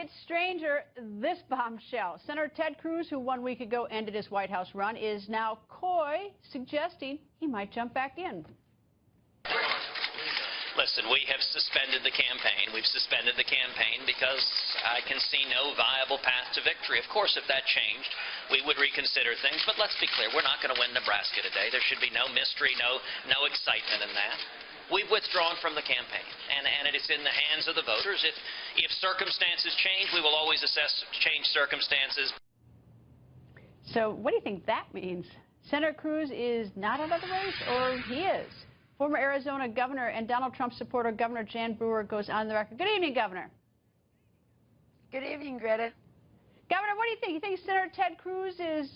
gets stranger, this bombshell. Senator Ted Cruz, who 1 week ago ended his White House run, is now coy, suggesting he might jump back in. Listen, we have suspended the campaign. We've suspended the campaign because I can see no viable path to victory. Of course, if that changed, we would reconsider things. But let's be clear, we're not going to win Nebraska today. There should be no mystery, no excitement in that. We've withdrawn from the campaign, and it is in the hands of the voters. If circumstances change, we will always assess change circumstances. So what do you think that means? Senator Cruz is not out of the race, or he is? Former Arizona governor and Donald Trump supporter Governor Jan Brewer goes on the record. Good evening, Governor. Good evening, Greta. Governor, what do you think? You think Senator Ted Cruz is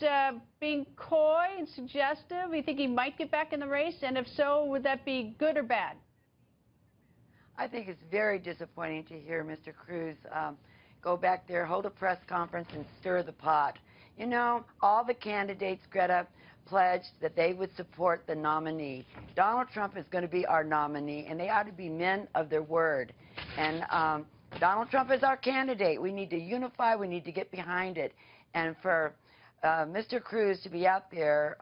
being coy and suggestive? You think he might get back in the race? And if so, would that be good or bad? I think it's very disappointing to hear Mr. Cruz go back there, hold a press conference, and stir the pot. You know, all the candidates, Greta, pledged that they would support the nominee. Donald Trump is going to be our nominee, and they ought to be men of their word. And Donald Trump is our candidate. We need to unify. We need to get behind it. And for Mr. Cruz to be out there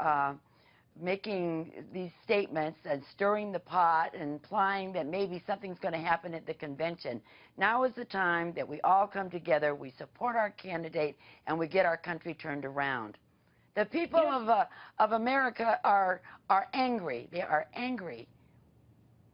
making these statements and stirring the pot and implying that maybe something's going to happen at the convention, now is the time that we all come together, we support our candidate, and we get our country turned around. The people of America are angry. They are angry.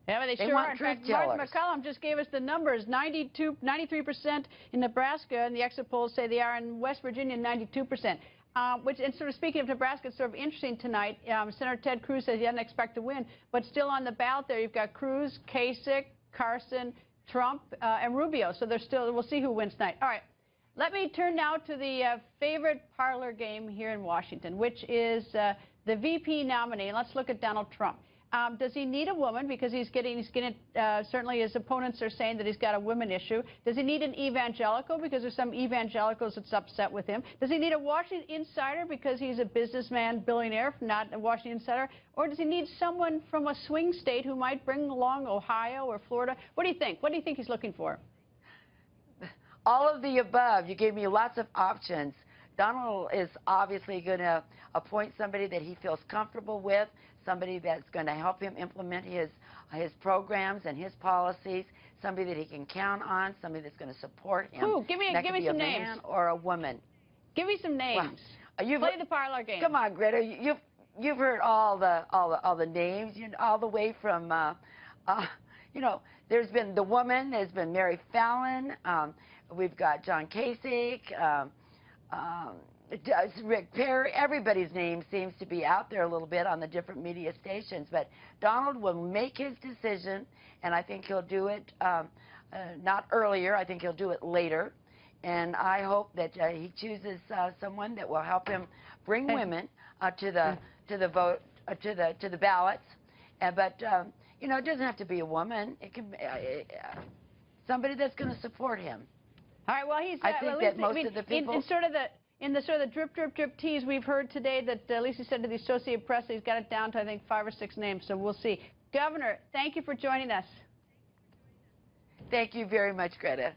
Yeah, but they sure are. In fact, Martin McCollum just gave us the numbers. 93% in Nebraska, and the exit polls say they are in West Virginia, 92%. And sort of speaking of Nebraska, it's sort of interesting tonight. Senator Ted Cruz says he doesn't expect to win, but still on the ballot there, you've got Cruz, Kasich, Carson, Trump, and Rubio. So there's still, we'll see who wins tonight. All right. Let me turn now to the favorite parlor game here in Washington, which is the VP nominee. Let's look at Donald Trump. Does he need a woman? Because he's getting certainly his opponents are saying that he's got a women issue. Does he need an evangelical? Because there's some evangelicals that's upset with him. Does he need a Washington insider because he's a businessman, billionaire, not a Washington insider? Or does he need someone from a swing state who might bring along Ohio or Florida? What do you think? What do you think he's looking for? All of the above. You gave me lots of options. Donald is obviously going to appoint somebody that he feels comfortable with, somebody that's going to help him implement his programs and his policies, somebody that he can count on, somebody that's going to support him. Who? Give me some names. A man or a woman. Give me some names. Well, play the parlor game. Come on, Greta. You've heard all the names, all the way from you know, there's been the woman, there's been Mary Fallon. We've got John Kasich, Rick Perry. Everybody's name seems to be out there a little bit on the different media stations. But Donald will make his decision, and I think he'll do it not earlier. I think he'll do it later. And I hope that he chooses someone that will help him bring women to the ballots. But you know, it doesn't have to be a woman. It can be somebody that's going to support him. All right. Well, he's. I think that most of the people. In the sort of the drip tease we've heard today, that at least he said to the Associated Press, he's got it down to I think 5 or 6 names. So we'll see. Governor, thank you for joining us. Thank you very much, Greta.